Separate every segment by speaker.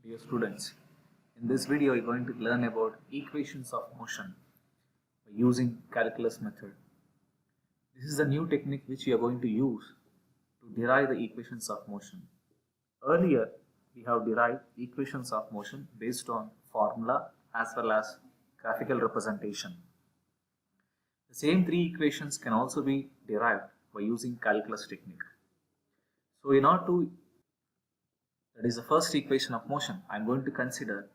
Speaker 1: Dear students, in this video you are going to learn about equations of motion by using calculus method. This is a new technique which we are going to use to derive the equations of motion. Earlier we have derived equations of motion based on formula as well as graphical representation. The same three equations can also be derived by using calculus technique. So in order to, that is the first equation of motion, I am going to consider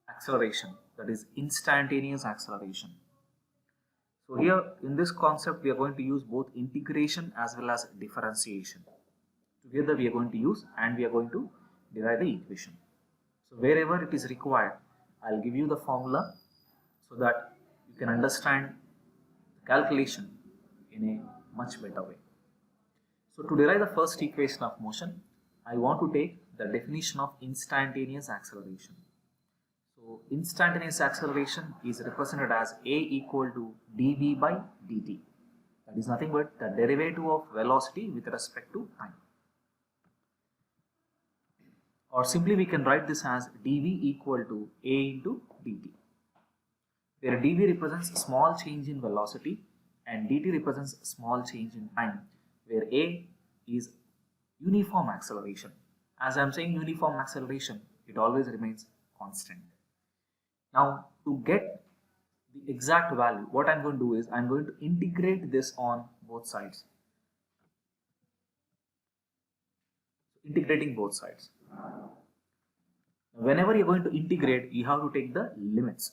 Speaker 1: acceleration, that is instantaneous acceleration. So here in this concept we are going to use both integration as well as differentiation. Together we are going to use and we are going to derive the equation. So wherever it is required, I will give you the formula so that you can understand the calculation in a much better way. So to derive the first equation of motion, I want to take the definition of instantaneous acceleration. So instantaneous acceleration is represented as a equal to dv by dt. That is nothing but the derivative of velocity with respect to time. Or simply we can write this as dv equal to a into dt, where dv represents small change in velocity and dt represents small change in time, where a is uniform acceleration. As I am saying uniform acceleration, it always remains constant. Now to get the exact value, what I am going to do is I am going to integrate this on both sides. Integrating both sides. Whenever you are going to integrate, you have to take the limits.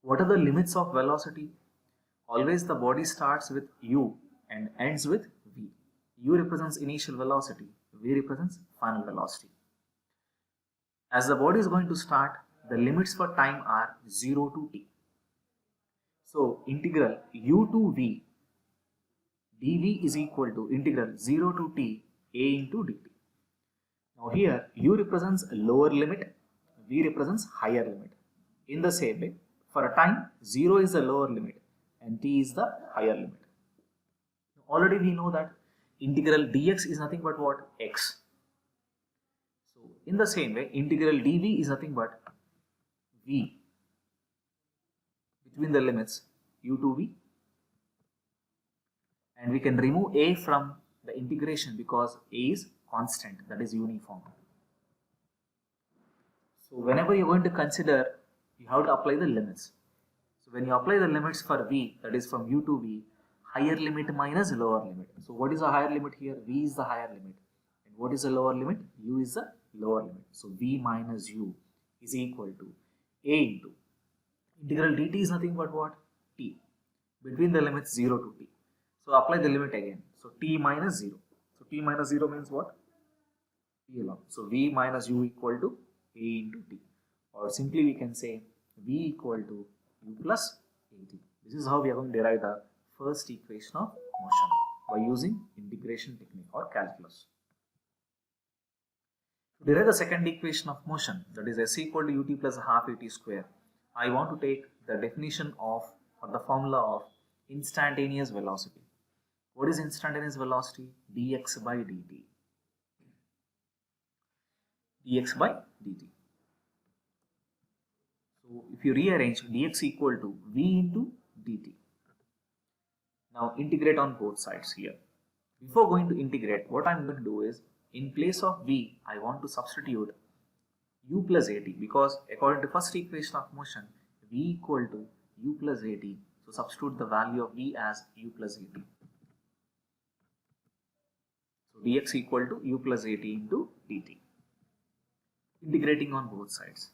Speaker 1: What are the limits of velocity? Always the body starts with u and ends with v. U represents initial velocity, v represents final velocity. As the body is going to start, the limits for time are 0 to t. So integral u to v dv is equal to integral 0 to t a into dt. Now here u represents a lower limit, v represents higher limit. In the same way, for a time 0 is the lower limit and t is the higher limit. Already we know that integral dx is nothing but what? X. So in the same way, integral dv is nothing but v between the limits u to v, and we can remove a from the integration because a is constant, that is uniform. So whenever you are going to consider, you have to apply the limits. So when you apply the limits for v, that is from u to v, higher limit minus lower limit. So what is the higher limit here? V is the higher limit. And what is the lower limit? U is the lower limit. So v minus u is equal to a into integral dt is nothing but what? T. Between the limits 0 to t. So apply the limit again. So t minus 0. So t minus 0 means what? T alone. So v minus u equal to a into t. Or simply we can say v equal to u plus at. This is how we are going to derive the first equation of motion by using integration technique or calculus. To derive the second equation of motion, that is s equal to ut plus half at square, I want to take the definition of or the formula of instantaneous velocity. What is instantaneous velocity? Dx by dt. Dx by dt. So if you rearrange, dx equal to v into dt. Now integrate on both sides here. Before going to integrate, what I am going to do is, in place of v, I want to substitute u plus at, because according to first equation of motion, v equal to u plus at. So substitute the value of v as u plus at. So dx equal to u plus at into dt. Integrating on both sides.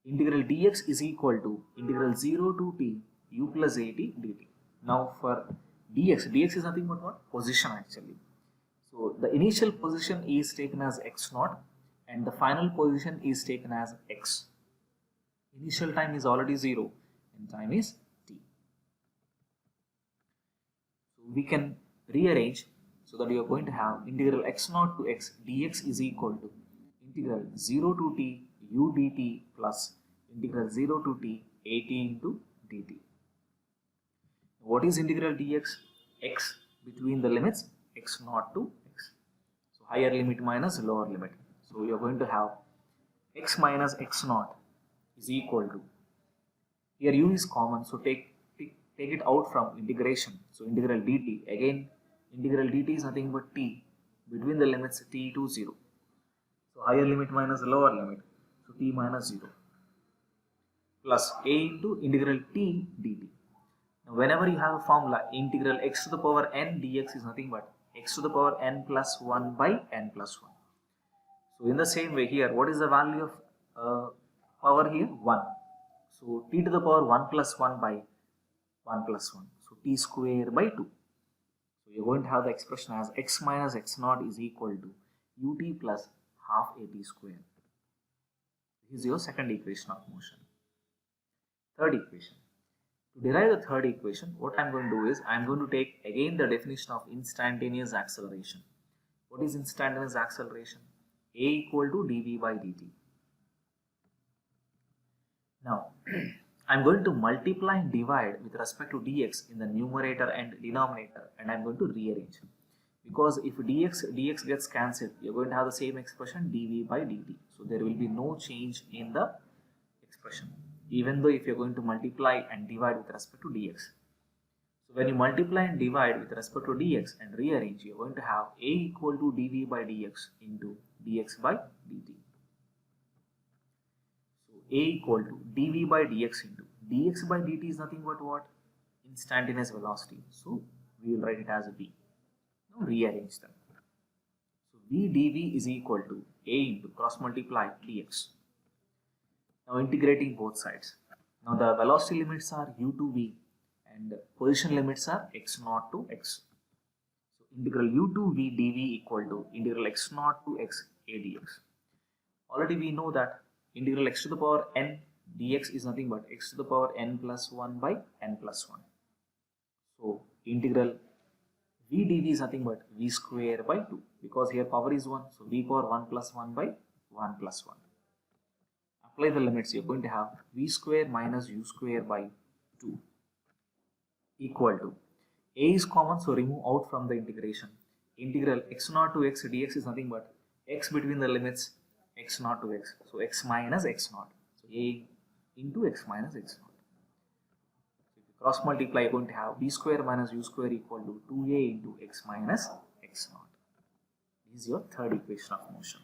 Speaker 1: Integral dx is equal to integral 0 to t u plus at dt. Now for dx is nothing but what? Position actually. So the initial position is taken as x naught and the final position is taken as x. Initial time is already 0 and time is t. So we can rearrange so that you are going to have integral x naught to x dx is equal to integral 0 to t u dt plus integral 0 to t at into dt. What is integral dx? X between the limits x naught to x. So higher limit minus lower limit. So you are going to have x minus x naught is equal to, here u is common, so take it out from integration. So integral dt, again integral dt is nothing but t between the limits t to 0. So higher limit minus lower limit, so t minus 0 plus a into integral t dt. Now whenever you have a formula, integral x to the power n dx is nothing but x to the power n plus 1 by n plus 1. So in the same way here, what is the value of power here? 1. So t to the power 1 plus 1 by 1 plus 1. So t square by 2. So you're going to have the expression as x minus x naught is equal to ut plus half at square. This is your second equation of motion. Third equation. To derive the third equation, what I'm going to do is I'm going to take again the definition of instantaneous acceleration. What is instantaneous acceleration? A equal to dv by dt. Now, I'm going to multiply and divide with respect to dx in the numerator and denominator, and I'm going to rearrange. Because if dx gets cancelled, you're going to have the same expression dv by dt. So there will be no change in the expression, even though if you're going to multiply and divide with respect to dx. So when you multiply and divide with respect to dx and rearrange, you're going to have a equal to dv by dx into dx by dt. So a equal to dv by dx into dx by dt is nothing but what? Instantaneous velocity. So we will write it as v. Now rearrange them. So v dv is equal to a into cross multiply dx. Now integrating both sides. Now the velocity limits are u to v and position limits are x naught to x. So integral u to v dv equal to integral x naught to x a dx. Already we know that integral x to the power n dx is nothing but x to the power n plus 1 by n plus 1. So integral v dv is nothing but v square by 2, because here power is 1. So v power 1 plus 1 by 1 plus 1. Apply the limits, you're going to have v square minus u square by 2 equal to, a is common, so remove out from the integration. Integral x naught to x dx is nothing but x between the limits x naught to x, so x minus x naught. So a into x minus x naught. So if you cross multiply, you're going to have v square minus u square equal to 2a into x minus x naught. This is your third equation of motion.